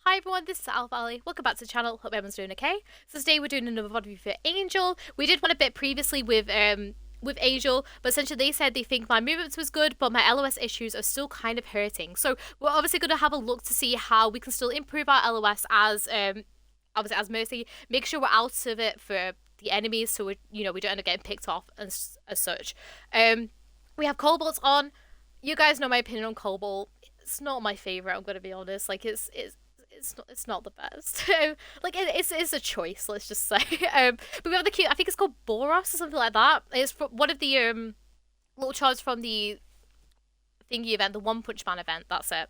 Hi everyone, this is AlphaAli. Welcome back to the channel. Hope everyone's doing okay. So today we're doing another VOD review for Angel. We did one a bit previously with Angel, but essentially they said they think my movements was good, but my LOS issues are still kind of hurting. So we're obviously going to have a look to see how we can still improve our LOS as obviously as Mercy. Make sure we're out of it for the enemies, so we don't end up getting picked off as such. We have Cobalt on. You guys know my opinion on Cobalt. It's not my favorite. I'm gonna be honest. Like it's not the best. Like it's a choice, let's just say. But we have the cute. I think it's called Boros or something like that. It's from one of the little charts from the thingy event, the One Punch Man event. That's it.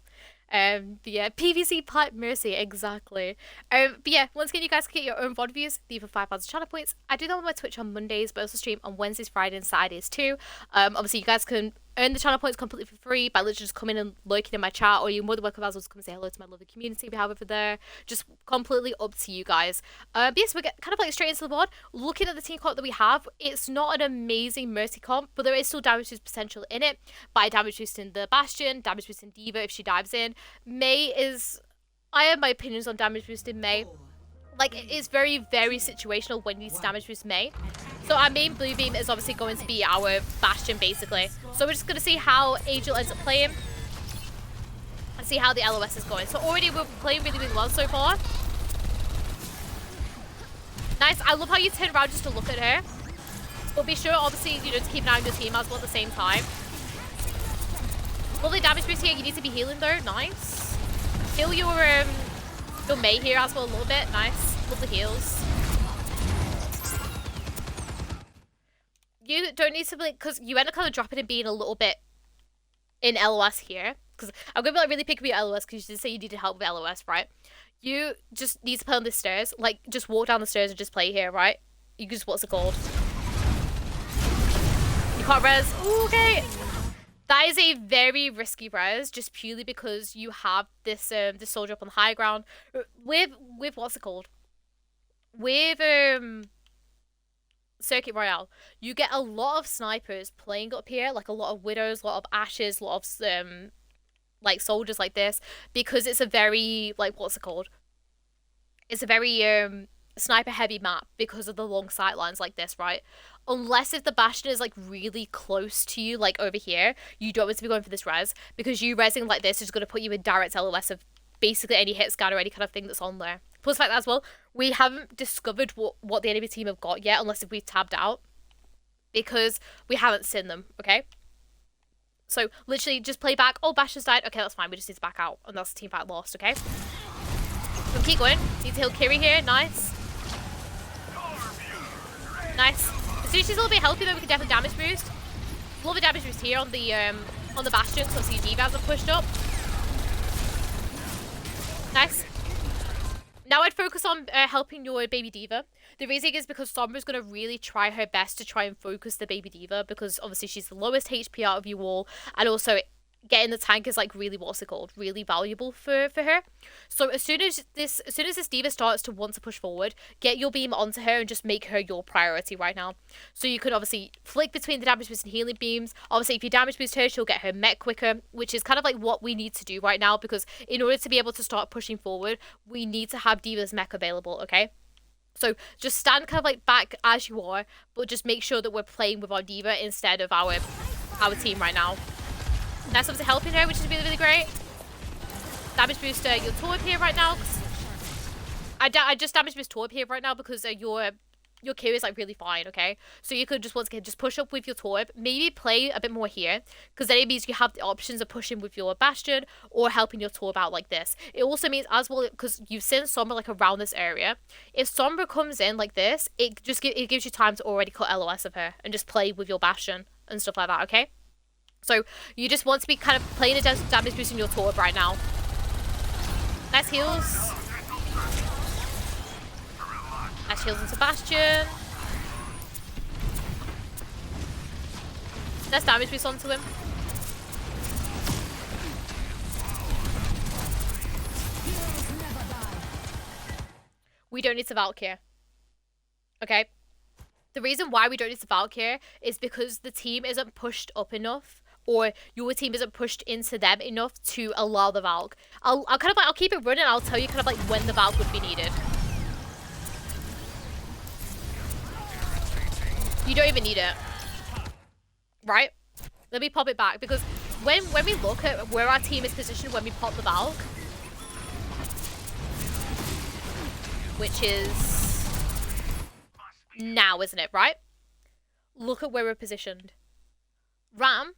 But yeah, PVC pipe Mercy, exactly. But yeah, once again, you guys can get your own VOD views. These for 5,000 channel points. I do that on my Twitch on Mondays, but I also stream on Wednesdays, Fridays, and Saturdays too. Obviously, you guys can earn the channel points completely for free by literally just coming and lurking in my chat, or you're more than welcome as well to come and say hello to my lovely community we have over there. Just completely up to you guys. But yes, we're kind of like straight into the board. Looking at the team comp that we have, it's not an amazing Mercy comp, but there is still damage boost potential in it by damage boosting the Bastion, damage boosting D.Va if she dives in. Mei is... I have my opinions on damage boosting Mei. Like, it's very, very situational when you need to damage boost Mei. So our main blue beam is obviously going to be our Bastion, basically. So we're just going to see how Angel ends up playing. And see how the LOS is going. So already we're playing really, really well so far. Nice. I love how you turn around just to look at her. But be sure, obviously, to keep an eye on your team as well at the same time. Lovely damage boost here. You need to be healing, though. Nice. Heal your Mei here as well a little bit. Nice. Lovely heals. You don't need to, like, because you end up kind of dropping and being a little bit in LOS here. Because I'm going to be like really picky with your LOS because you did say you needed help with LOS, right? You just need to play on the stairs. Like, just walk down the stairs and just play here, right? You can just, what's it called? You can't res. Ooh, okay. That is a very risky res, just purely because you have this this soldier up on the high ground. With what's it called? With Circuit Royale, you get a lot of snipers playing up here, like a lot of widows, a lot of ashes, a lot of like soldiers like this, because it's a very, like, what's it called? It's a very sniper heavy map because of the long sight lines like this, right? Unless if the Bastion is like really close to you, like over here, you don't want to be going for this res, because you resing like this is going to put you in direct LOS of basically any hit scan or any kind of thing that's on there. Plus the fact that as well, we haven't discovered what the enemy team have got yet, unless if we've tabbed out, because we haven't seen them, okay? So literally just play back. Oh, Bastion's died. Okay, that's fine. We just need to back out, and that's the team fight lost, okay? So keep going. Need to heal Kiri here. Nice. Nice. As soon as she's a little bit healthy though, we can definitely damage boost. A little bit damage boost here on the Bastion, because obviously D.Va have pushed up. Nice. Now I'd focus on helping your baby D.Va. The reason is because Sombra's going to really try her best to try and focus the baby D.Va, because obviously she's the lowest HP out of you all, and also getting the tank is like really, what's it called, really valuable for her. So as soon as this D.Va starts to want to push forward, get your beam onto her and just make her your priority right now. So you can obviously flick between the damage boost and healing beams. Obviously if you damage boost her, she'll get her mech quicker, which is kind of like what we need to do right now, because in order to be able to start pushing forward, we need to have D.Va's mech available, okay? So just stand kind of like back as you are, but just make sure that we're playing with our D.Va instead of our team right now. That's obviously helping her, which is really, really great. Damage booster your Torb here right now. I just damage boost Torb here right now because your Q is like really fine, okay? So you could just once again just push up with your Torb, maybe play a bit more here, because then it means you have the options of pushing with your Bastion or helping your Torb out like this. It also means as well, because you've seen Sombra like around this area, if Sombra comes in like this, it gives you time to already cut LOS of her and just play with your Bastion and stuff like that, okay? So you just want to be kind of playing a damage boost in your Torb right now. Nice heals. Nice heals into Bastion. Nice damage boost onto him. We don't need to Valk here. Okay? The reason why we don't need to Valk here is because the team isn't pushed up enough or your team isn't pushed into them enough to allow the Valk. I'll kind of like, I'll keep it running. I'll tell you kind of like when the Valk would be needed. You don't even need it, right? Let me pop it back, because when we look at where our team is positioned when we pop the Valk, which is now, isn't it, right? Look at where we're positioned. Ram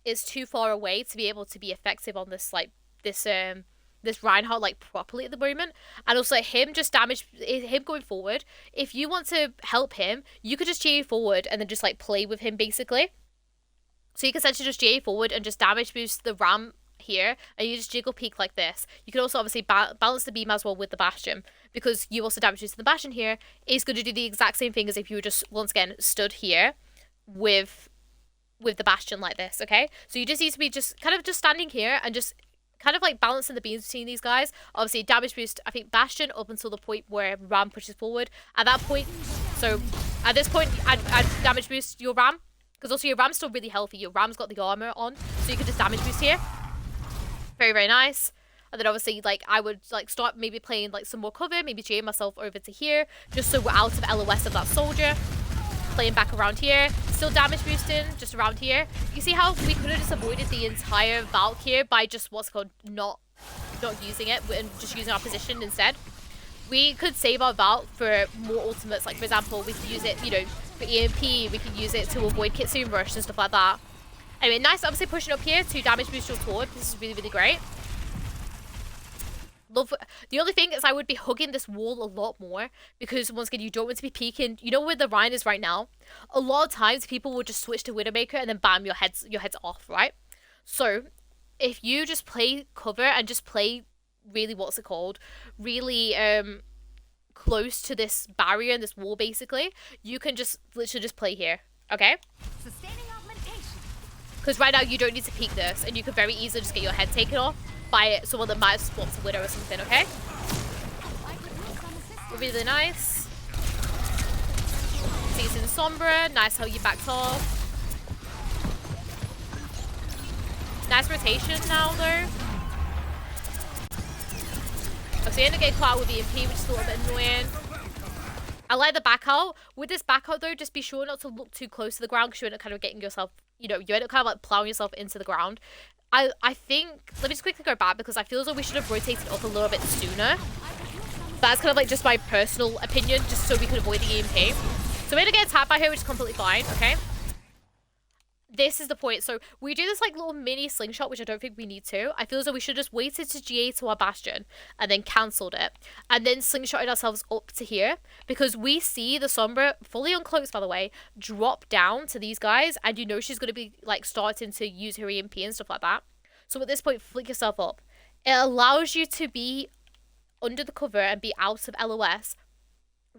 is too far away to be able to be effective on this, like, this Reinhardt, like, properly at the moment. And also him just damage, him going forward. If you want to help him, you could just GA forward and then just, like, play with him, basically. So you can essentially just GA forward and just damage boost the Ram here, and you just jiggle peek like this. You can also obviously balance the beam as well with the Bastion, because you also damage boost the Bastion here. Is going to do the exact same thing as if you were just, once again, stood here with the Bastion like this, okay? So you just need to be just kind of just standing here and just kind of like balancing the beams between these guys. Obviously, damage boost, I think, Bastion up until the point where Ram pushes forward. At that point, so at this point, I'd damage boost your Ram, because also your Ram's still really healthy. Your Ram's got the armor on, so you can just damage boost here. Very, very nice. And then obviously, like, I would like start maybe playing like some more cover, maybe GA myself over to here, just so we're out of LOS of that soldier. Playing back around here, still damage boosting just around here. You see how we could have just avoided the entire Valk here by just what's called not using it and just using our position instead. We could save our Valk for more ultimates, like for example, we could use it, you know, for EMP, we could use it to avoid Kitsune Rush and stuff like that. Anyway, nice, obviously pushing up here to damage boost your sword. This is really, really great. Love. The only thing is I would be hugging this wall a lot more, because once again, you don't want to be peeking. You know where the Rhine is right now? A lot of times people will just switch to Widowmaker and then bam, your head's off, right? So if you just play cover and just play really, what's it called? Really close to this barrier and this wall, basically, you can just literally just play here, okay? Because right now you don't need to peek this, and you can very easily just get your head taken off by someone that might have swapped a Widow or something, okay? Really nice. Season Sombra, nice how you backed off. Nice rotation now though. Okay, you're gonna get caught out with EMP, which is a little bit annoying. I like the back out. With this back out though, just be sure not to look too close to the ground, because you end up kind of getting yourself, you know, you end up kind of like plowing yourself into the ground. I think, let me just quickly go back, because I feel as though we should have rotated up a little bit sooner. That's kind of like just my personal opinion, just so we could avoid the EMP. So we're gonna get tapped by her, which is completely fine, okay? This is the point. So we do this like little mini slingshot, which I don't think we need to. I feel as though we should just waited to GA to our Bastion and then cancelled it, and then slingshotted ourselves up to here, because we see the Sombra, fully uncloaked by the way, drop down to these guys, and you know she's going to be like starting to use her EMP and stuff like that. So at this point, flick yourself up. It allows you to be under the cover and be out of LOS,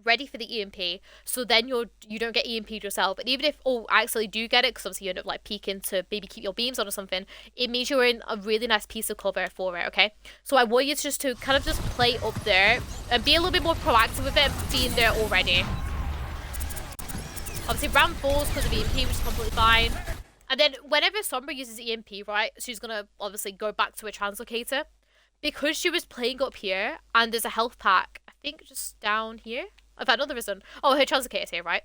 ready for the EMP, so then you don't get EMP'd yourself. And even if, oh, I actually do get it, because obviously you end up like peeking to maybe keep your beams on or something, it means you're in a really nice piece of cover for it, okay? So I want you to just kind of just play up there and be a little bit more proactive with it, being there already. Obviously Ram falls because of EMP, which is completely fine. And then whenever Sombra uses EMP, right, she's gonna obviously go back to a translocator. Because she was playing up here, and there's a health pack, I think just down here. In fact, no, there isn't. Oh, her translocator's here, right?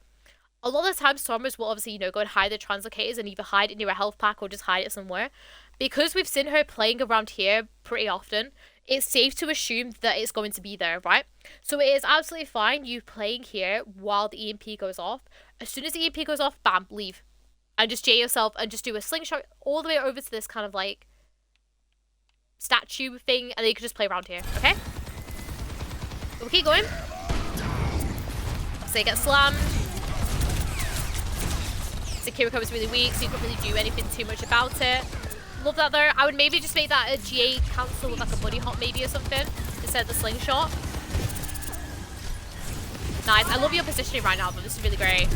A lot of the time, Sombras will obviously, you know, go and hide their translocators and either hide it near a health pack or just hide it somewhere. Because we've seen her playing around here pretty often, it's safe to assume that it's going to be there, right? So it is absolutely fine you playing here while the EMP goes off. As soon as the EMP goes off, bam, leave. And just J yourself and just do a slingshot all the way over to this kind of like statue thing, and then you can just play around here, okay? We'll keep going. So you get slammed. Kiriko is really weak, so you can't really do anything too much about it. Love that though. I would maybe just make that a GA cancel with like a buddy hop maybe or something instead of the slingshot. Nice. I love your positioning right now, but this is really great.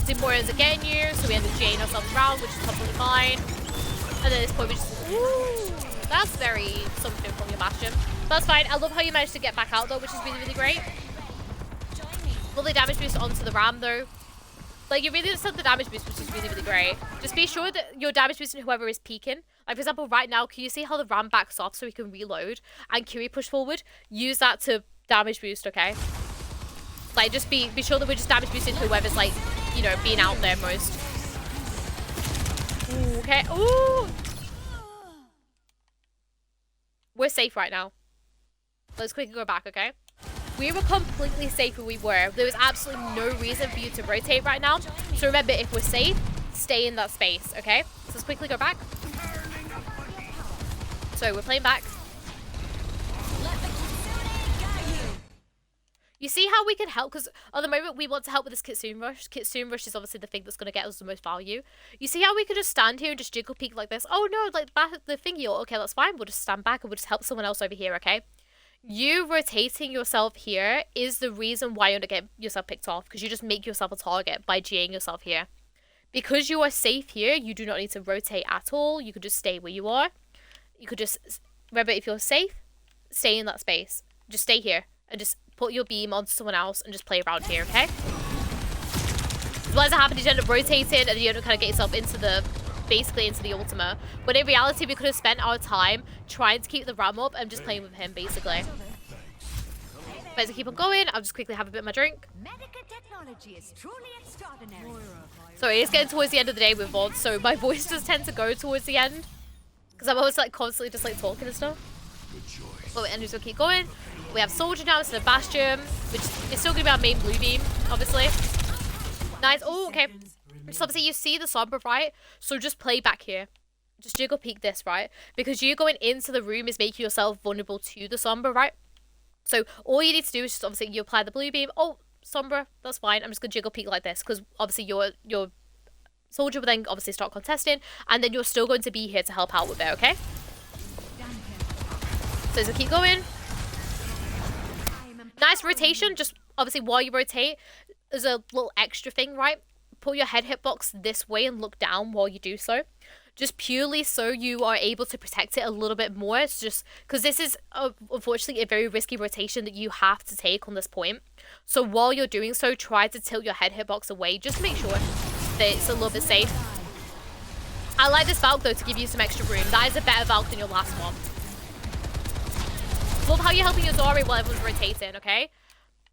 Zimorians are getting you, so we end up GAing ourselves around, which is completely fine. And then at this point we just, ooh, that's very something from your Bastion. But that's fine. I love how you managed to get back out though, which is really, really great. Lovely damage boost onto the Ram though. Like, you really understand the damage boost, which is really, really great. Just be sure that your damage boost and whoever is peeking. Like, for example, right now, can you see how the Ram backs off so he can reload? And Kiri push forward? Use that to damage boost, okay? Like, just be sure that we're just damage boosting whoever's, like, you know, being out there most. Ooh, okay. Ooh! We're safe right now. Let's quickly go back, okay? We were completely safe where we were. There was absolutely no reason for you to rotate right now. So remember, if we're safe, stay in that space, okay? So let's quickly go back. So we're playing back. You see how we can help? Because at the moment, we want to help with this Kitsune Rush. Kitsune Rush is obviously the thing that's going to get us the most value. You see how we could just stand here and just jiggle peek like this? Oh no, like the thingy. Okay, that's fine. We'll just stand back and we'll just help someone else over here, okay? You rotating yourself here is the reason why you're going to get yourself picked off, because you just make yourself a target by GAing yourself here. Because you are safe here, you do not need to rotate at all. You could just stay where you are. You could just, remember, if you're safe, stay in that space. Just stay here and just put your beam onto someone else and just play around here, okay? What ends up happening is you end up rotating and you end up kind of get yourself into the, basically into the ultimate. But in reality, we could have spent our time trying to keep the Ram up and just playing with him, basically. But as I keep on going, I'll just quickly have a bit of my drink. Sorry, it's getting towards the end of the day with VODs, so my voice does tend to go towards the end. Because I'm always like constantly just like talking and stuff. But we're just gonna keep going. We have Soldier now instead of Bastion, which is still gonna be our main blue beam, obviously. Nice. Oh, okay. So obviously you see the Sombra, right? So just play back here. Just jiggle peek this, right? Because you going into the room is making yourself vulnerable to the Sombra, right? So all you need to do is just obviously you apply the blue beam. Oh, Sombra, that's fine. I'm just gonna jiggle peek like this because obviously your Soldier will then obviously start contesting, and then you're still going to be here to help out with it, okay? So as we keep going. Nice rotation, just obviously while you rotate, there's a little extra thing, right? Pull your head hitbox this way and look down while you do so. Just purely so you are able to protect it a little bit more. It's just because this is unfortunately a very risky rotation that you have to take on this point. So while you're doing so, try to tilt your head hitbox away just to make sure that it's a little bit safe. I like this Valk though to give you some extra room. That is a better Valk than your last one. Love how you're helping your Zari while everyone's rotating, okay?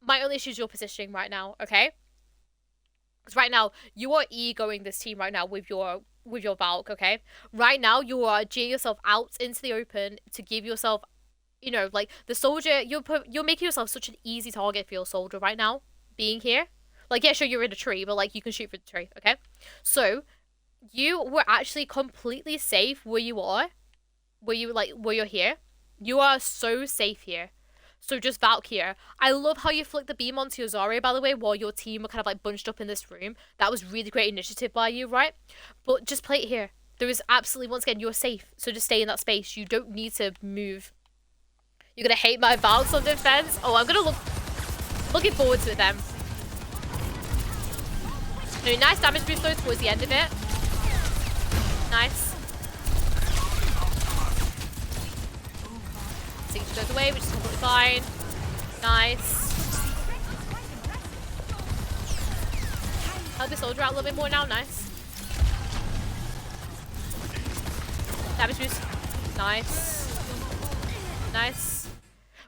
My only issue is your positioning right now, okay? Because right now, you are egoing this team right now with your Valk, okay? Right now, you are G'ing yourself out into the open to give yourself, you know, like, the Soldier, you're making yourself such an easy target for your Soldier right now, being here. Like, yeah, sure, you're in a tree, but, like, you can shoot for the tree, okay? So, you were actually completely safe where you are, where you're here. You are so safe here. So just Valk here. I love how you flick the beam onto your Zarya, by the way, while your team were kind of like bunched up in this room. That was really great initiative by you, right? But just play it here. There is absolutely, once again, you're safe. So just stay in that space. You don't need to move. You're going to hate my Valks on defense. Oh, I'm going to looking forward to it then. No, nice damage boost though towards the end of it. Nice. Signature goes away, which is completely fine. Nice. Help the Soldier out a little bit more now. Nice. Damage boost. Nice. Nice.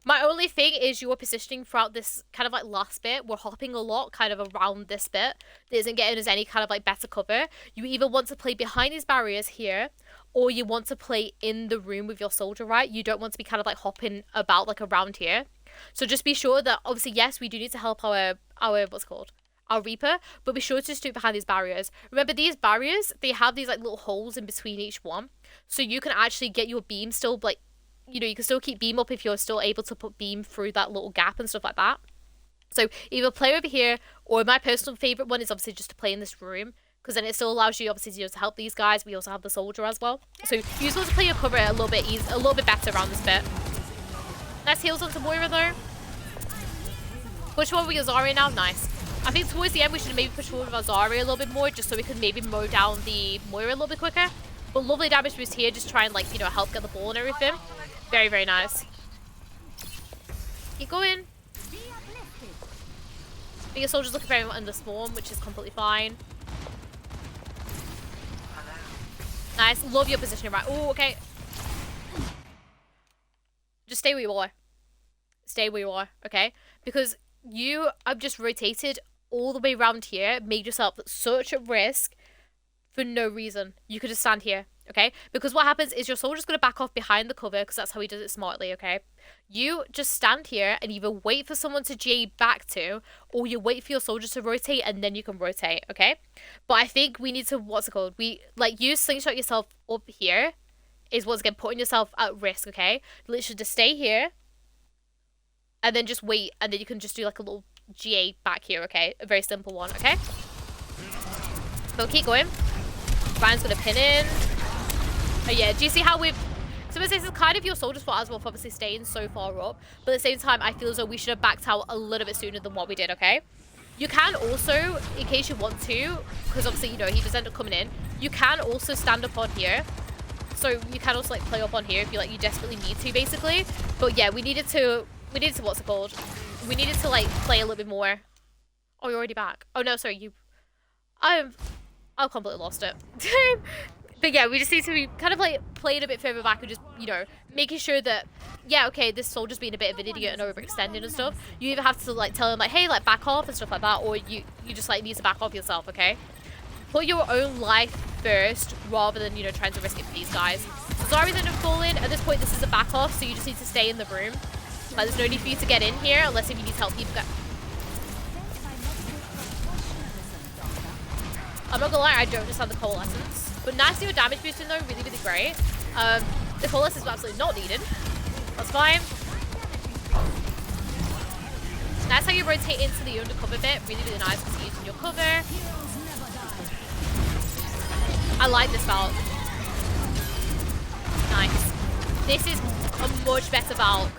My only thing is your positioning throughout this kind of like last bit. We're hopping a lot kind of around this bit. That isn't getting us any kind of like better cover. You either want to play behind these barriers here, or you want to play in the room with your Soldier, right? You don't want to be kind of like hopping about like around here. So just be sure that obviously, yes, we do need to help our what's it called? Our Reaper, but be sure to just do it behind these barriers. Remember, these barriers, they have these like little holes in between each one. So you can actually get your beam still like, you know, you can still keep beam up if you're still able to put beam through that little gap and stuff like that. So either play over here, or my personal favorite one is obviously just to play in this room, because then it still allows you obviously to help these guys. We also have the Soldier as well. So you just want to play your cover a little bit better around this bit. Nice heals onto Moira though. Push forward with your Zarya now. Nice. I think towards the end we should maybe push forward with our Zarya a little bit more, just so we can maybe mow down the Moira a little bit quicker. But lovely damage boost here, just try and like, you know, help get the ball and everything. Very, very nice. Keep going. But your soldier's looking very under spawn, which is completely fine. Nice. Love your positioning, right? Oh, okay. Just stay where you are. Stay where you are, okay? Because you have just rotated all the way around here, made yourself such a risk for no reason. You could just stand here, okay? Because what happens is your soldier's going to back off behind the cover because that's how he does it smartly, okay? You just stand here and either wait for someone to GA back to, or you wait for your soldiers to rotate and then you can rotate, okay? But I think we need to, you slingshot yourself up here is what's again putting yourself at risk, okay? Literally just stay here and then just wait and then you can just do like a little GA back here, okay? A very simple one, okay? So keep going. Ryan's gonna pin in. Oh yeah, do you see how we've... So this is kind of your soldier's fault as well for obviously staying so far up. But at the same time, I feel as though we should have backed out a little bit sooner than what we did, okay? You can also, in case you want to, because obviously, you know, he does end up coming in, you can also stand up on here. So you can also like play up on here if you like, you desperately need to basically. But yeah, we needed to, what's it called? We needed to like play a little bit more. Oh, you're already back. Oh no, sorry, I've completely lost it. But yeah, we just need to be kind of like playing a bit further back and just, you know, making sure that, yeah, okay, this soldier's being a bit of an idiot and overextending and stuff. You either have to like tell him like, hey, like back off and stuff like that, or you just like need to back off yourself, okay? Put your own life first rather than, you know, trying to risk it for these guys. So Zari's ended up falling. At this point, this is a back off, so you just need to stay in the room. Like, there's no need for you to get in here unless if you need help. I'm not gonna lie, I don't understand the coalescence. But nice to do a damage boosting though, really, really great. The coalescence is absolutely not needed. That's fine. Nice how you rotate into the undercover bit. Really, really nice because you're using your cover. I like this Valk. Nice. This is a much better Valk.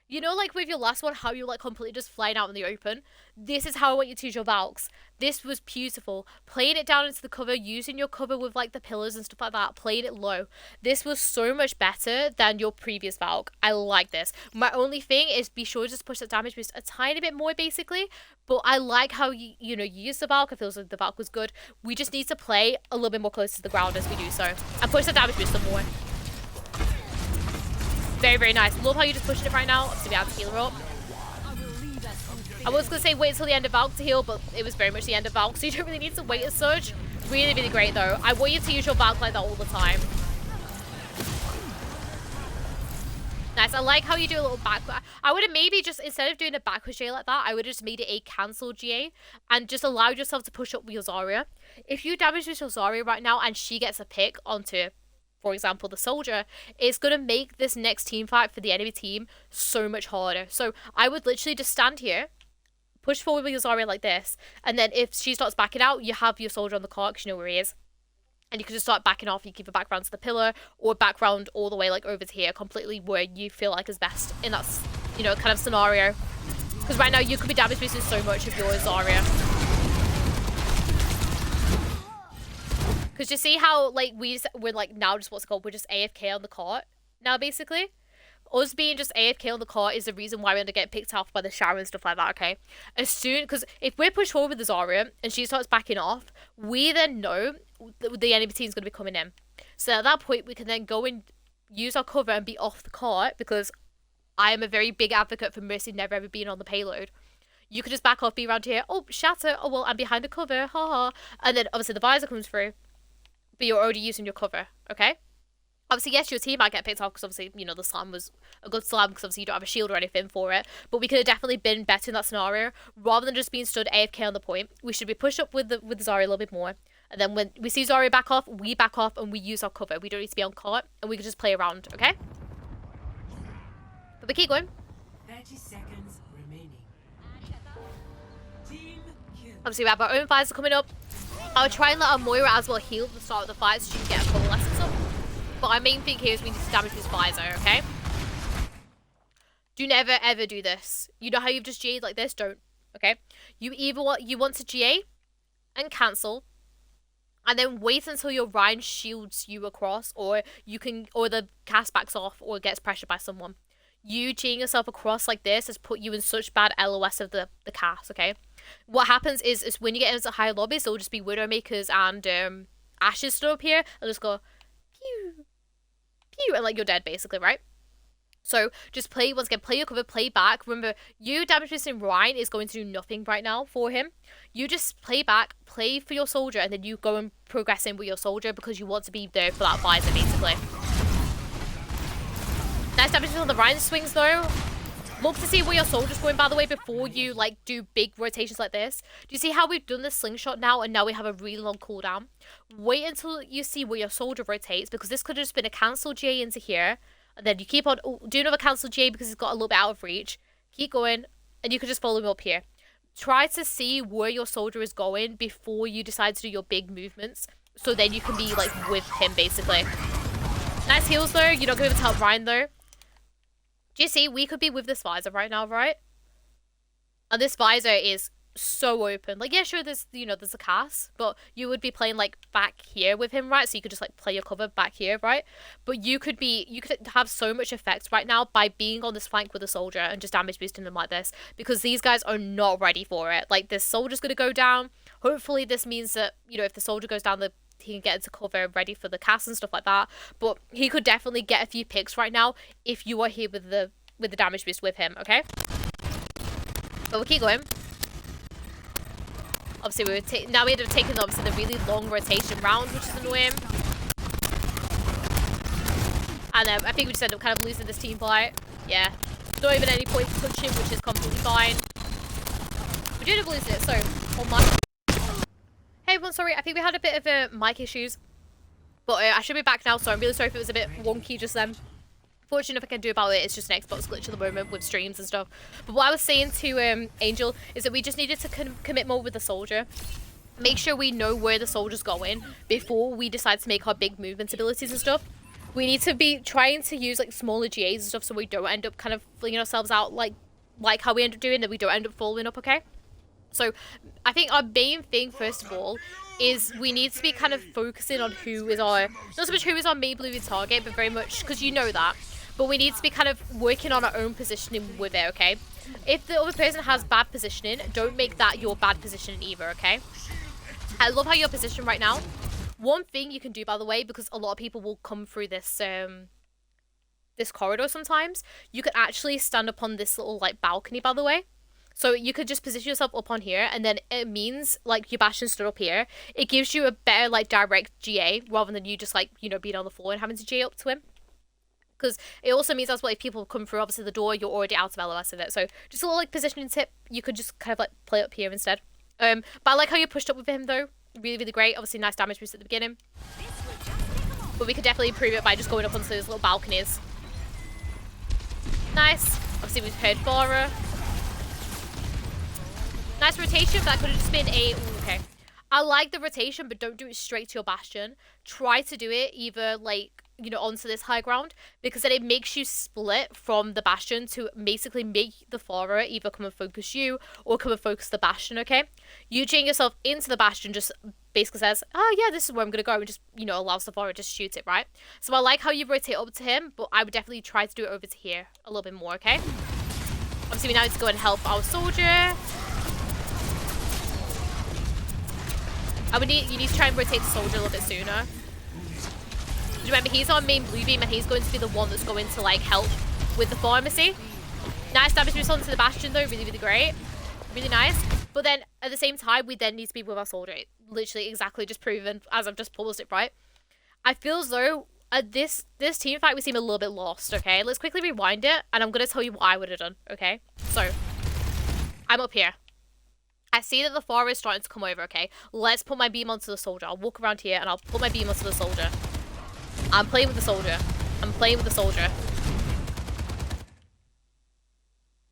You know, like with your last one, how you like completely just flying out in the open? This is how I want you to use your Valks. This was beautiful. Playing it down into the cover, using your cover with like the pillars and stuff like that, playing it low. This was so much better than your previous Valk. I like this. My only thing is be sure to just push that damage boost a tiny bit more basically. But I like how you use the Valk. I feel like the Valk was good. We just need to play a little bit more close to the ground as we do so. And push the damage boost some more. Very, very nice. Love how you're just pushing it right now. Obviously, we have to heal her up. I was going to say wait until the end of Valk to heal, but it was very much the end of Valk, so you don't really need to wait as such. Really, really great, though. I want you to use your Valk like that all the time. Nice. I like how you do a little back... I would have maybe just, instead of doing a backwards GA like that, I would have just made it a cancel GA and just allowed yourself to push up with your Zarya. If you damage with your Zarya right now and she gets a pick onto... for example, the soldier, it's going to make this next team fight for the enemy team so much harder. So I would literally just stand here, push forward with your Zarya like this, and then if she starts backing out, you have your soldier on the cart because you know where he is. And you can just start backing off. You give a background to the pillar or background all the way like over to here, completely where you feel like is best in that, you know, kind of scenario. Because right now you could be damage boosting so much of your Zarya. Because you see how, like, we're, like, now just, what's it called? We're just AFK on the cart now, basically. Us being just AFK on the cart is the reason why we're going to get picked off by the shower and stuff like that, okay? As soon, because if we're pushed forward with the Zarya and she starts backing off, we then know the enemy team's going to be coming in. So at that point, we can then go and use our cover and be off the cart, because I am a very big advocate for Mercy never ever being on the payload. You could just back off, be around here, oh, shatter, oh, well, I'm behind the cover, haha. And then, obviously, the visor comes through. But you're already using your cover, okay? Obviously, yes, your team might get picked off because obviously, you know, the slam was a good slam because obviously you don't have a shield or anything for it. But we could have definitely been better in that scenario. Rather than just being stood AFK on the point, we should be pushed up with the Zarya a little bit more. And then when we see Zarya back off and we use our cover. We don't need to be on cart and we can just play around, okay? But we keep going. 30 seconds remaining. Team kill. Obviously, we have our own visor coming up. I'll try and let our Moira as well heal at the start of the fight so she can get a coalescence up. But our main thing here is we need to damage this visor, okay? Do never ever do this. You know how you've just GA'd like this? Don't, okay? You want to GA and cancel, and then wait until your Ryan shields you across, or the cast backs off or gets pressured by someone. You GAing yourself across like this has put you in such bad LOS of the cast, okay? What happens is when you get into higher lobbies, there'll just be Widowmakers and Ashes stood up here. They'll just go, pew, pew, and like you're dead basically, right? So just play, once again, play your cover, play back. Remember, you damage boosting Ryan is going to do nothing right now for him. You just play back, play for your soldier, and then you go and progress in with your soldier because you want to be there for that visor, basically. Nice damage on the Ryan swings, though. Look to see where your soldier's going, by the way, before you, like, do big rotations like this. Do you see how we've done the slingshot now, and now we have a really long cooldown? Wait until you see where your soldier rotates, because this could have just been a cancel J into here. And then you keep on, do another cancel J because it's got a little bit out of reach. Keep going, and you can just follow him up here. Try to see where your soldier is going before you decide to do your big movements. So then you can be, like, with him, basically. Nice heals, though. You're not going to be able to help Ryan, though. Do you see? We could be with this visor right now, right? And this visor is so open. Like, yeah, sure, there's, you know, there's a cast, but you would be playing, like, back here with him, right? So you could just, like, play your cover back here, right? But you could have so much effect right now by being on this flank with a soldier and just damage boosting them like this, because these guys are not ready for it. Like, this soldier's going to go down. Hopefully this means that, you know, if the soldier goes down, he can get into cover ready for the cast and stuff like that. But he could definitely get a few picks right now if you are here with the damage boost with him, okay? But we'll keep going. Obviously, now we ended up taking obviously the really long rotation round, which is annoying. And I think we just ended up kind of losing this team fight. Yeah, not even any point to touch him, which is completely fine. We do end up losing it, so on my... Hey everyone, sorry, I think we had a bit of mic issues. But I should be back now, so I'm really sorry if it was a bit wonky just then. Fortunately, if I can do about it, it's just an Xbox glitch at the moment with streams and stuff. But what I was saying to Angel is that we just needed to commit more with the soldier. Make sure we know where the soldier's going before we decide to make our big movement abilities and stuff. We need to be trying to use like smaller GAs and stuff so we don't end up kind of flinging ourselves out like how we end up doing, that we don't end up following up, okay? So I think our main thing, first of all, is we need to be kind of focusing on who is our, not so much who is our main blue target, but very much, because you know that. But we need to be kind of working on our own positioning with it, okay? If the other person has bad positioning, don't make that your bad positioning either, okay? I love how you're positioned right now. One thing you can do, by the way, because a lot of people will come through this this corridor sometimes, you can actually stand up on this little like balcony, by the way. So you could just position yourself up on here, and then it means like your bastion stood up here. It gives you a better like direct GA rather than you just like, you know, being on the floor and having to GA up to him. Because it also means as well, if people come through obviously the door, you're already out of LOS of it. So just a little like positioning tip, you could just kind of like play up here instead. But I like how you pushed up with him though. Really, really great. Obviously nice damage boost at the beginning. But we could definitely improve it by just going up onto those little balconies. Nice. Obviously we've heard Flora. Nice rotation, but that could have just been a... Ooh, okay. I like the rotation, but don't do it straight to your bastion. Try to do it either, like, you know, onto this high ground, because then it makes you split from the bastion to basically make the Flora either come and focus you or come and focus the bastion, okay? You chain yourself into the bastion just basically says, oh, yeah, this is where I'm going to go, and just, you know, allows the Flora to just shoot it, right? So I like how you rotate up to him, but I would definitely try to do it over to here a little bit more, okay? Obviously, we now need to go and help our soldier. You need to try and rotate the soldier a little bit sooner. Remember, he's our main blue beam, and he's going to be the one that's going to like help with the pharmacy. Nice damage boost onto the bastion though, really, really great. Really nice. But then at the same time, we then need to be with our soldier. Literally exactly just proven as I've just paused it, right? I feel as though at this team fight we seem a little bit lost, okay? Let's quickly rewind it, and I'm going to tell you what I would have done, okay? So, I'm up here. I see that the Flora is starting to come over, okay? Let's put my beam onto the soldier. I'll walk around here and I'll put my beam onto the soldier. I'm playing with the soldier. I'm playing with the soldier.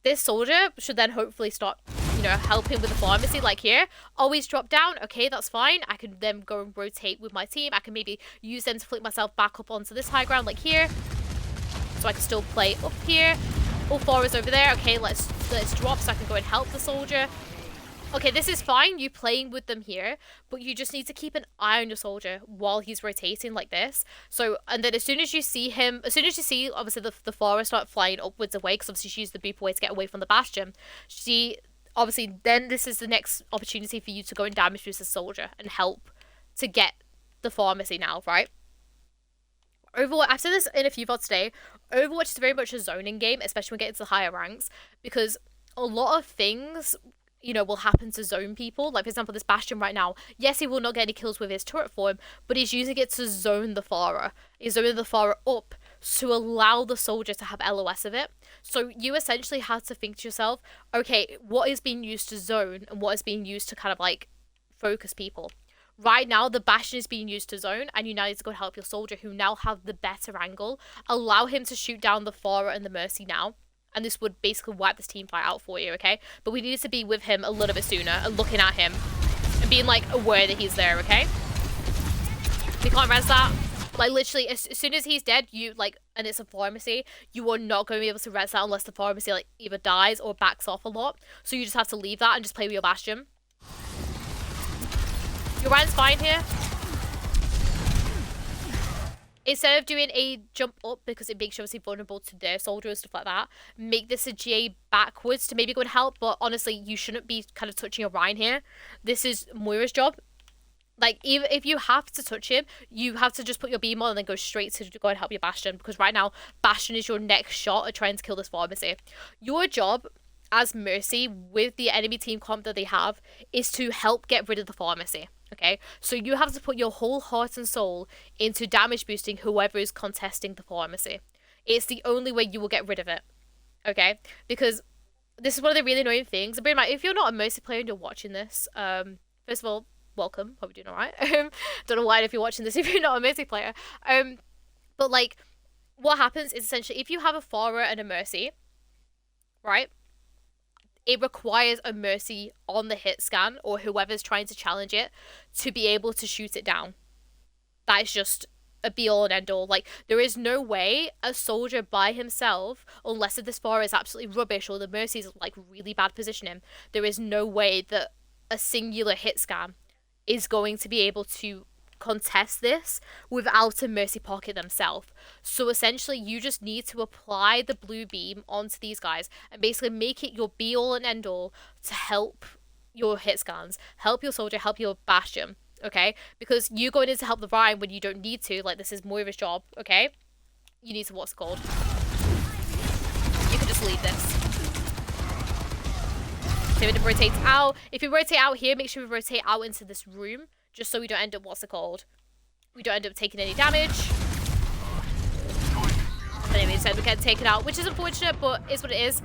This soldier should then hopefully start, you know, helping with the pharmacy like here. Always drop down. Okay, that's fine. I can then go and rotate with my team. I can maybe use them to flick myself back up onto this high ground like here. So I can still play up here. All four is over there. Okay, let's drop so I can go and help the soldier. Okay, this is fine, you playing with them here, but you just need to keep an eye on your soldier while he's rotating like this. So, and then as soon as you see him, obviously the Flora start flying upwards away, because obviously she used the boop away to get away from the bastion. obviously then this is the next opportunity for you to go and damage boost the soldier and help to get the pharmacy now, right? Overwatch, I've said this in a few VODs today, Overwatch is very much a zoning game, especially when we get into the higher ranks, because a lot of things, you know, will happen to zone people. Like, for example, this Bastion right now, yes, he will not get any kills with his turret form, but he's using it to zone the Pharah. He's zoning the Pharah up to allow the soldier to have LOS of it. So you essentially have to think to yourself, okay, what is being used to zone and what is being used to kind of like focus people? Right now, the Bastion is being used to zone, and you now need to go help your soldier, who now have the better angle. Allow him to shoot down the Pharah and the Mercy now, and this would basically wipe this team fight out for you, okay? But we need to be with him a little bit sooner, and looking at him, and being, like, aware that he's there, okay? We can't res that. Like, literally, as soon as he's dead, you, like, and it's a pharmacy, you are not going to be able to res that unless the pharmacy, like, either dies or backs off a lot. So you just have to leave that and just play with your Bastion. Your Ryan's fine here. Instead of doing a jump up, because it makes you obviously vulnerable to their soldier and stuff like that, make this a GA backwards to maybe go and help. But honestly, you shouldn't be kind of touching your Ryan here. This is Moira's job. Like, even if you have to touch him, you have to just put your beam on and then go straight to go and help your Bastion. Because right now, Bastion is your next shot at trying to kill this pharmacy. Your job as Mercy, with the enemy team comp that they have, is to help get rid of the pharmacy. Okay, so you have to put your whole heart and soul into damage boosting whoever is contesting the pharmacy. It's the only way you will get rid of it. Okay, because this is one of the really annoying things. Bear in mind, if you're not a Mercy player and you're watching this, first of all, welcome. Hope you're doing alright. Don't know why if you're watching this if you're not a Mercy player. But like, what happens is essentially if you have a Pharah and a Mercy, right? It requires a Mercy on the hit scan or whoever's trying to challenge it to be able to shoot it down. That is just a be-all and end-all. Like, there is no way a soldier by himself, unless this Pharah is absolutely rubbish or the Mercy's like really bad positioning, there is no way that a singular hit scan is going to be able to contest this without a Mercy pocket themselves. So essentially you just need to apply the blue beam onto these guys and basically make it your be all and end all to help your hit scans, help your soldier, help your Bastion, okay? Because you going in to help the Ryan when you don't need to, like this is Moira's job, okay? You need to, what's it called? You can just leave this. So it rotates out. If you rotate out here, make sure we rotate out into this room, just so we don't end up, what's it called? We don't end up taking any damage. But anyway, so we get taken out, which is unfortunate, but it's what it is.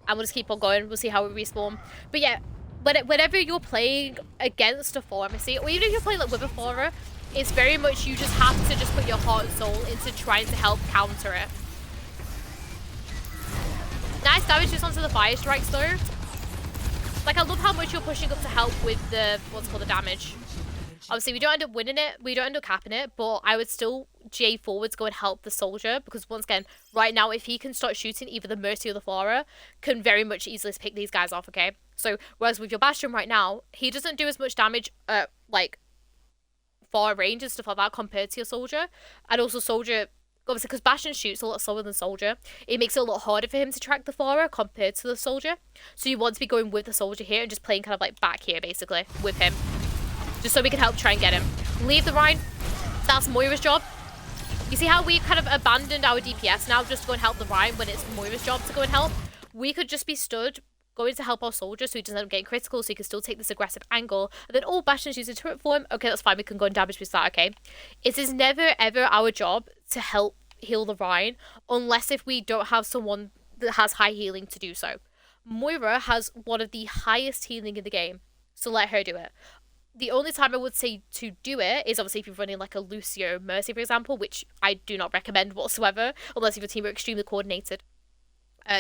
And we'll just keep on going. We'll see how we respawn. But yeah, whenever you're playing against a pharmacy, or even if you're playing like with a Pharah, it's very much you just have to just put your heart and soul into trying to help counter it. Nice damage just onto the fire strikes though. Like, I love how much you're pushing up to help with the, what's called the damage. Obviously, we don't end up winning it. We don't end up capping it. But I would still J forward to go and help the soldier. Because once again, right now, if he can start shooting either the Mercy or the Pharah, can very much easily pick these guys off, okay? So, whereas with your Bastion right now, he doesn't do as much damage at, like, far range and stuff like that compared to your soldier. And also soldier, obviously, because Bastion shoots a lot slower than soldier, it makes it a lot harder for him to track the Pharah compared to the soldier. So you want to be going with the soldier here and just playing kind of like back here, basically, with him. Just so we can help try and get him. Leave the Rhine. That's Moira's job. You see how we kind of abandoned our DPS now just to go and help the Rhine when it's Moira's job to go and help? We could just be stood going to help our soldier so he doesn't end up getting critical, so he can still take this aggressive angle. And then, oh, Bastion's using turret form. Okay, that's fine. We can go and damage boost that, okay? It is never, ever our job to help heal the Rhine unless if we don't have someone that has high healing to do so. Moira has one of the highest healing in the game, so let her do it. The only time I would say to do it is obviously if you're running like a Lucio Mercy, for example, which I do not recommend whatsoever unless if your team are extremely coordinated.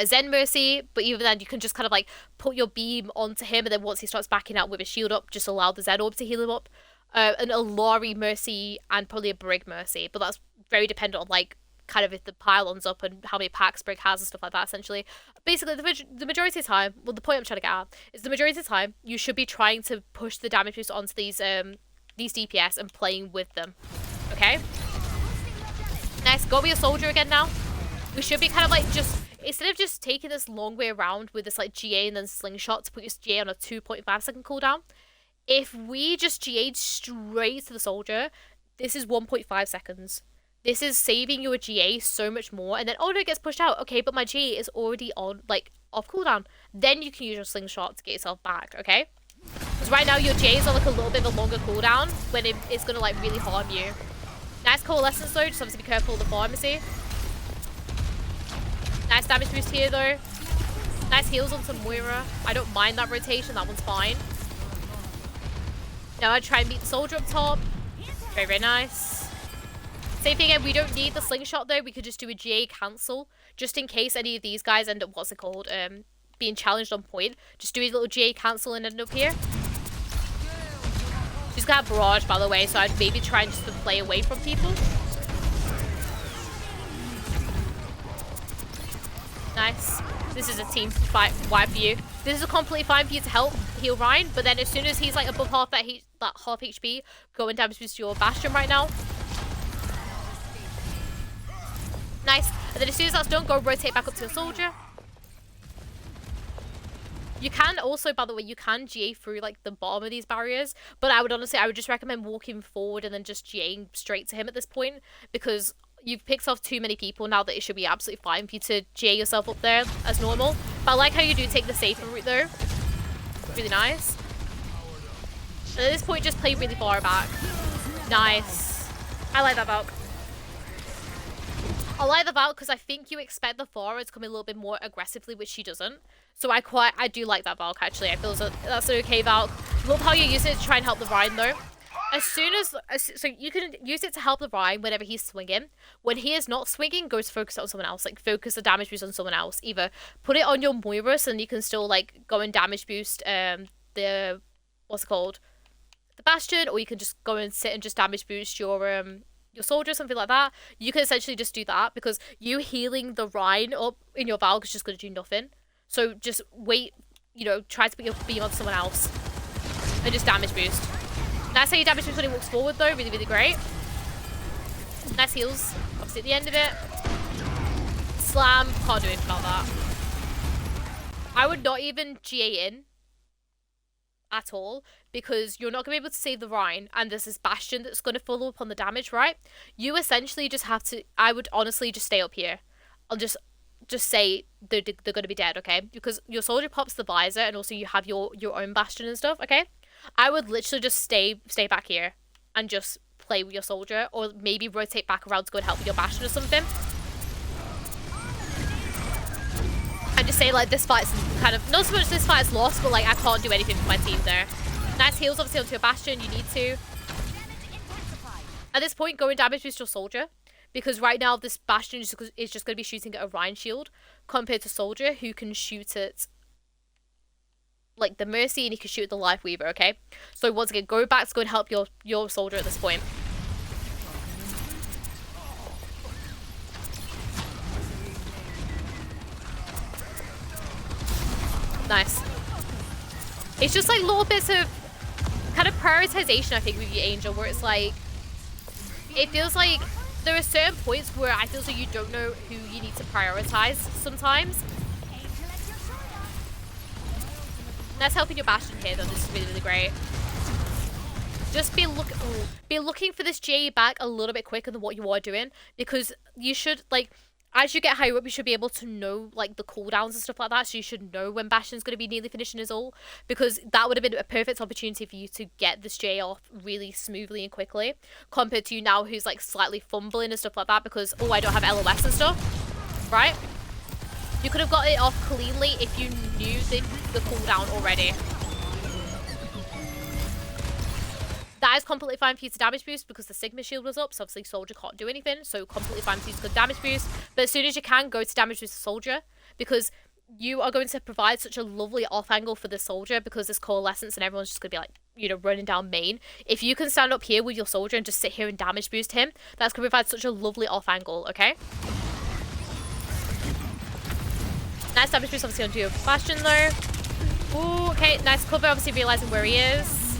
Zen Mercy, but even then you can just kind of like put your beam onto him, and then once he starts backing out with his shield up, just allow the Zen Orb to heal him up. An Alari Mercy and probably a Brig Mercy, but that's very dependent on like kind of if the pylon's up and how many packs Brig has and stuff like that, essentially. Basically, the majority of the time, well, the point I'm trying to get at is the majority of the time, you should be trying to push the damage boost onto these DPS and playing with them, okay? Nice, go be a soldier again now. We should be kind of like just, instead of just taking this long way around with this like GA and then slingshot to put your GA on a 2.5-second cooldown, if we just GA'd straight to the soldier, this is 1.5 seconds. This is saving your GA so much more. And then, oh no, it gets pushed out. Okay, but my GA is already on, like, off cooldown. Then you can use your slingshot to get yourself back, okay? Because right now your GA is on like a little bit of a longer cooldown when it's going to like really harm you. Nice coalescence though, just obviously be careful of the pharmacy. Nice damage boost here though. Nice heals on some Moira. I don't mind that rotation, that one's fine. Now I try and beat the soldier up top. Very, very nice. Same thing again, we don't need the slingshot though, we could just do a GA cancel. Just in case any of these guys end up, what's it called, being challenged on point. Just do his little GA cancel and end up here. She's got a barrage, by the way, so I'd maybe try and just play away from people. Nice. This is a team fight wide for you. This is completely fine for you to help heal Ryan, but then as soon as he's like above half that half HP, go and damage boost your Bastion right now. Nice. And then as soon as that's done, go rotate back up to your soldier. You can also, by the way, you can GA through like the bottom of these barriers, but I would just recommend walking forward and then just GAing straight to him at this point, because you've picked off too many people now that it should be absolutely fine for you to GA yourself up there as normal. But I like how you do take the safer route though. Really nice. And at this point, just play really far back. Nice. I like that Valk. I like the Valk because I think you expect the Pharah to come in a little bit more aggressively, which she doesn't. So I do like that Valk actually. I feel that's an okay Valk. Love how you use it to try and help the Ryan though. So you can use it to help the Ryan whenever he's swinging. When he is not swinging, go to focus on someone else. Like focus the damage boost on someone else. Either put it on your Moira so then you can still like go and damage boost the what's it called? The Bastion, or you can just go and sit and just damage boost your soldier, something like that. You can essentially just do that because you healing the Ryan up in your Valk is just gonna do nothing. So just wait, you know, try to put your beam on someone else and just damage boost. Nice how you damage boost when he walks forward though, really, really great. Nice heals, obviously at the end of it. Slam, can't do anything about that. I would not even GA in at all because you're not going to be able to save the Rhine and there's this Bastion that's going to follow up on the damage, right? You essentially just have to, I would honestly just stay up here. I'll just say they're going to be dead, okay? Because your soldier pops the visor and also you have your own Bastion and stuff, okay? I would literally just stay back here and just play with your soldier, or maybe rotate back around to go and help with your Bastion or something. And just say like this fight's kind of, not so much this fight's lost, but like I can't do anything for my team there. Nice heals obviously onto your Bastion, you need to. At this point, go and damage boost your soldier. Because right now this Bastion is just going to be shooting at a Rhine shield compared to soldier who can shoot at like the Mercy and he can shoot at the Life Weaver, okay? So once again, go back to go and help your soldier at this point. Nice. It's just like little bits of kind of prioritization, I think, with your Angel, where it's like, it feels like there are certain points where I feel like you don't know who you need to prioritize sometimes. That's helping your Bastion here though, this is really, really great. Just be looking for this J back a little bit quicker than what you are doing, because you should, like, as you get higher up, you should be able to know, like, the cooldowns and stuff like that, so you should know when Bastion's going to be nearly finishing his ult, because that would have been a perfect opportunity for you to get this J off really smoothly and quickly, compared to you now who's, like, slightly fumbling and stuff like that, because, oh, I don't have LOS and stuff, right? You could have got it off cleanly if you knew the cooldown already. That is completely fine for you to damage boost because the Sigma shield was up, so obviously soldier can't do anything, so completely fine for you to go damage boost. But as soon as you can, go to damage boost the soldier, because you are going to provide such a lovely off angle for the soldier, because this coalescence and everyone's just going to be like, you know, running down main. If you can stand up here with your soldier and just sit here and damage boost him, that's going to provide such a lovely off angle, okay? Nice damage boost obviously onto your Bastion though. Ooh, okay, nice cover, obviously realizing where he is.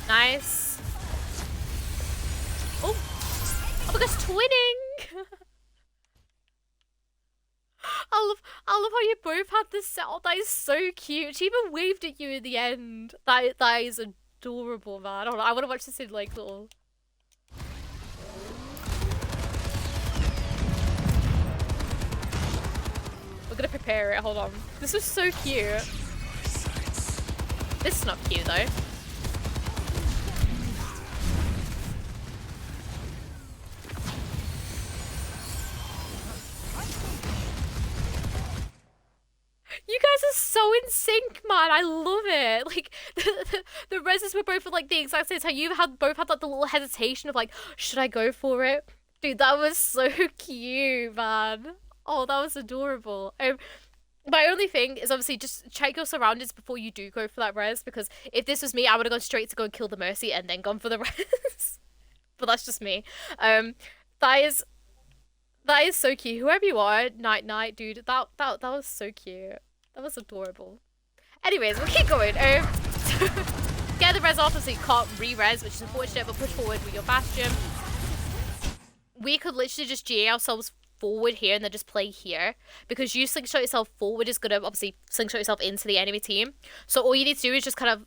Nice. Oh, oh my gosh, twinning! I love how you both had this set up. That is so cute. She even waved at you in the end. That is adorable, man. Hold on, I want to watch this in like little. We're gonna prepare it. Hold on. This was so cute. This is not cute though. You guys are so in sync, man. I love it. Like the reses were both at like the exact same time. You had both had like the little hesitation of like, should I go for it? Dude, that was so cute, man. Oh, that was adorable. My only thing is obviously just check your surroundings before you do go for that res, because if this was me, I would have gone straight to go and kill the Mercy and then gone for the res. But that's just me. That is so cute. Whoever you are, night, dude. That was so cute. That was adorable. Anyways, we'll keep going. Get the res off so you can't re-res, which is unfortunate, but push forward with your Bastion. We could literally just GA ourselves forward here and then just play here, because you slingshot yourself forward is gonna obviously slingshot yourself into the enemy team. So all you need to do is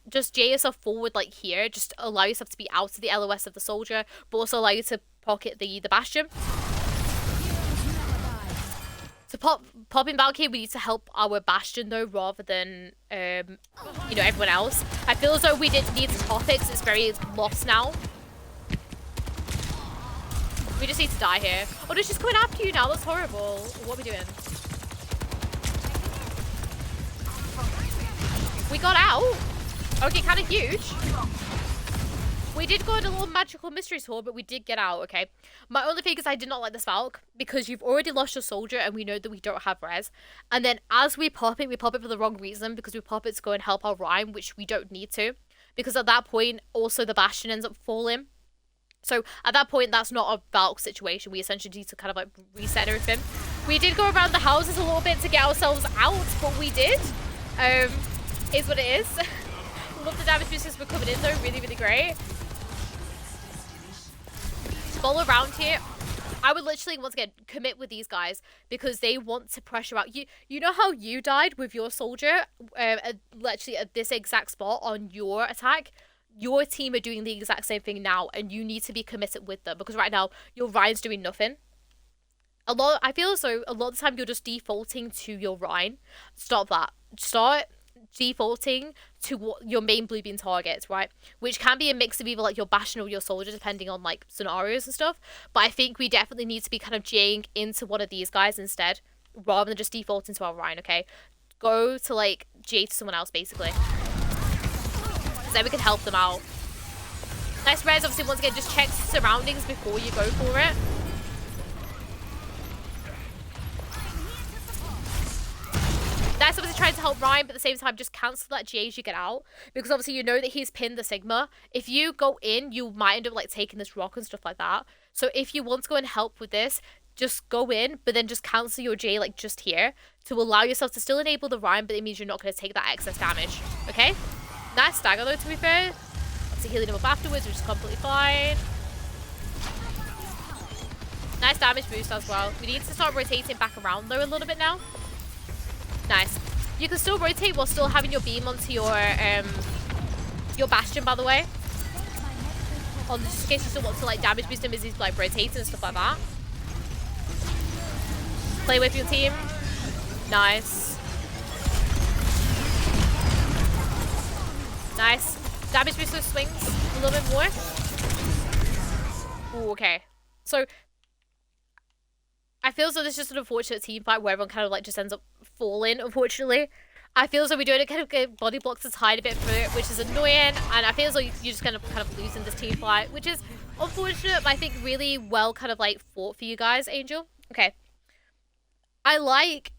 just GA yourself forward like here, just allow yourself to be out of the LOS of the soldier, but also allow you to pocket the Bastion. To popping back here, we need to help our Bastion though, rather than you know, everyone else. I feel as though we didn't need to pop it because it's very lost now. We just need to die here. Oh, no, she's coming after you now. That's horrible. What are we doing? We got out. Okay, kind of huge. We did go on a little magical mystery tour, but we did get out, okay? My only thing is I did not like this Valk, because you've already lost your soldier and we know that we don't have res. And then as we pop it for the wrong reason, because we pop it to go and help our Rhyme, which we don't need to. Because at that point, also the Bastion ends up falling. So at that point, that's not a Valk situation. We essentially need to kind of like reset everything. We did go around the houses a little bit to get ourselves out, but we did. Is what it is. Love the damage boosters were coming in though, really, really great. Follow around here. I would literally, once again, commit with these guys because they want to pressure out. You know how you died with your soldier, literally at this exact spot on your attack? Your team are doing the exact same thing now, and you need to be committed with them, because right now your Ryan's doing nothing. I feel as though a lot of the time you're just defaulting to your Ryan. Stop that. Start defaulting to what your main blue beam targets, right? Which can be a mix of either like your Bastion or your soldier, depending on like scenarios and stuff. But I think we definitely need to be kind of J'ing into one of these guys instead, rather than just defaulting to our Ryan. Okay, go to like J to someone else basically. Then we can help them out. Nice res, obviously, once again, just check surroundings before you go for it. That's obviously trying to help Ryan, but at the same time, just cancel that GA as you get out. Because obviously, you know that he's pinned the Sigma. If you go in, you might end up like taking this rock and stuff like that. So if you want to go and help with this, just go in, but then just cancel your GA like just here to allow yourself to still enable the Ryan, but it means you're not going to take that excess damage. Okay? Nice stagger though, to be fair. Obviously healing him up afterwards, which is completely fine. Nice damage boost as well. We need to start rotating back around though a little bit now. Nice. You can still rotate while still having your beam onto your Bastion, by the way. Just in case you still want to like damage boost him as he's like rotating and stuff like that. Play with your team. Nice. Nice. Damage booster swings a little bit more. Ooh, okay. So, I feel as though this is just an unfortunate team fight where everyone kind of like just ends up falling, unfortunately. I feel as though we're doing it kind of get body blocks to hide a bit for it, which is annoying. And I feel as though you're just kind of losing this team fight, which is unfortunate, but I think really well kind of like fought for you guys, Angel. Okay. I like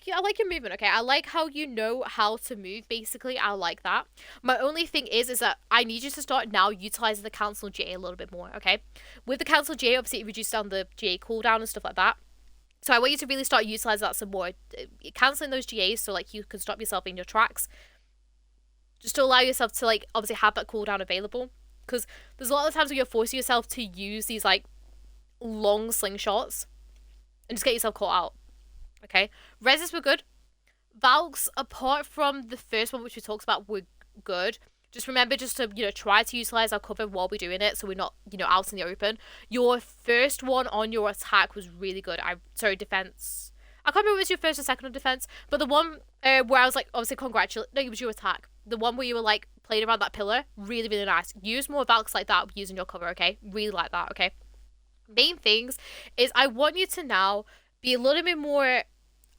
your movement, okay? I like how you know how to move, basically. I like that. My only thing is that I need you to start now utilizing the cancel GA a little bit more, okay? With the cancel GA, obviously it reduces down the GA cooldown and stuff like that. So I want you to really start utilizing that some more. Canceling those GAs so like you can stop yourself in your tracks. Just to allow yourself to like obviously have that cooldown available. Because there's a lot of times where you're forcing yourself to use these like long slingshots and just get yourself caught out. Okay, Reses were good. Valks, apart from the first one which we talked about, were good. Just remember just to, try to utilize our cover while we're doing it so we're not, out in the open. Your first one on your attack was really good. Sorry, defense. I can't remember if it was your first or second on defense, but the one where I was like, obviously, no, it was your attack. The one where you were like playing around that pillar, really, really nice. Use more Valks like that using your cover, okay? Really like that, okay? Main things is I want you to now be a little bit more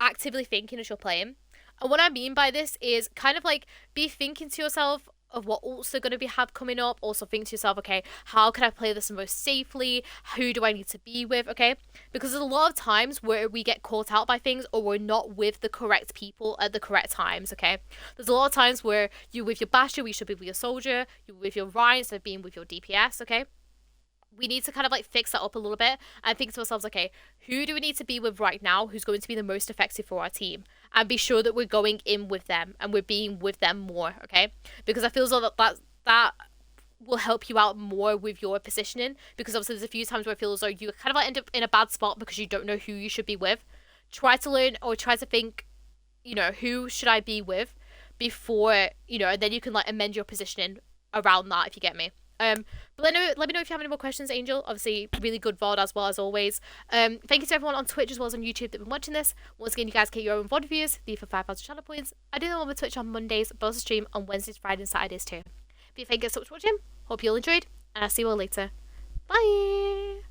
actively thinking as you're playing. And what I mean by this is kind of like be thinking to yourself of what ults are going to have coming up. Also think to yourself, okay, how can I play this the most safely? Who do I need to be with? Okay, because there's a lot of times where we get caught out by things or we're not with the correct people at the correct times. Okay, there's a lot of times where you're with your Bastion, you should be with your Soldier. You're with your Ryan instead of being with your DPS. Okay, we need to kind of like fix that up a little bit and think to ourselves, okay, who do we need to be with right now who's going to be the most effective for our team? And be sure that we're going in with them and we're being with them more, okay? Because I feel as though that will help you out more with your positioning, because obviously there's a few times where I feel as though you kind of like end up in a bad spot because you don't know who you should be with. Try to learn or try to think, who should I be with before, and then you can like amend your positioning around that, if you get me. But let me know if you have any more questions, Angel. Obviously, really good VOD as well as always. Thank you to everyone on Twitch as well as on YouTube that have been watching this. Once again, you guys get your own VOD reviews. Leave for 5,000 channel points. I do them over Twitch on Mondays, but also stream on Wednesdays, Fridays, and Saturdays too. But thank you so much for watching. Hope you all enjoyed, and I'll see you all later. Bye!